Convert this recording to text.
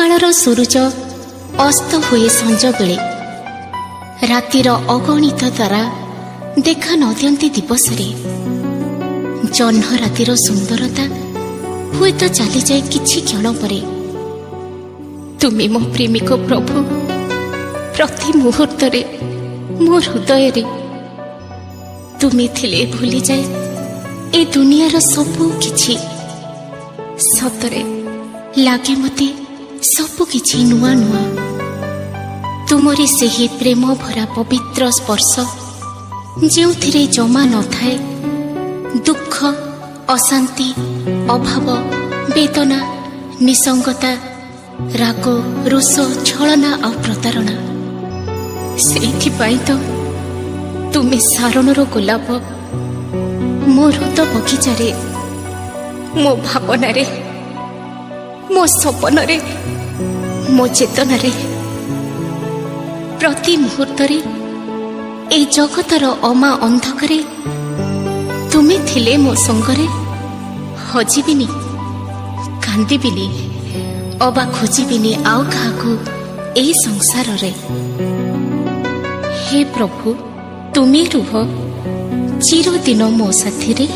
ସକାଳର ସୂରୁଜ ଅସ୍ତ ହୁଏ ସଞ୍ଜ ବେଳେ। ରାତିର ଅଗଣିତ ତାରା ଦେଖା ନ ଦିଅନ୍ତି ଦିବସରେ। ଜହ୍ନ ରାତିର ସୁନ୍ଦରତା ହୁଏତ ଚାଲିଯାଏ କିଛି କ୍ଷଣ ପରେ। ତୁମେ ମୋ ପ୍ରେମିକ ପ୍ରଭୁ, ପ୍ରତି ମୁହୂର୍ତ୍ତରେ ମୋ ହୃଦୟରେ ତୁମେ ଥିଲେ ଭୁଲିଯାଏ ଏ ଦୁନିଆର ସବୁ କିଛି। ସତରେ ଲାଗେ ମୋତେ ସବୁ କିଛି ନୂଆ ନୂଆ। ତୁମରି ସେହି ପ୍ରେମ ଭରା ପବିତ୍ର ସ୍ପର୍ଶ, ଯେଉଁଥିରେ ଜମା ନଥାଏ ଦୁଃଖ, ଅଶାନ୍ତି, ଅଭାବ, ବେଦନା, ନିସଙ୍ଗତା, ରାଗ, ରୋଷ, ଛଳନା ଆଉ ପ୍ରତାରଣା। ସେଇଥିପାଇଁ ତ ତୁମେ ସାରଣର ଗୋଲାପ ମୋ ହୃଦ ବଗିଚାରେ, ମୋ ଭାବନାରେ, ମୋ ସପନରେ, ମୋ ଚେତନାରେ, ପ୍ରତି ମୁହୂର୍ତ୍ତରେ ଏ ଜଗତର ଅମା ଅନ୍ଧକରେ ତୁମେ ଥିଲେ ମୋ ସଙ୍ଗରେ। ହଜିବିନି, କାନ୍ଦିବିନି, ଅବା ଖୋଜିବିନି ଆଉ କାହାକୁ ଏହି ସଂସାରରେ। ହେ ପ୍ରଭୁ, ତୁମେ ରୁହ ଚିରଦିନ ମୋ ସାଥିରେ।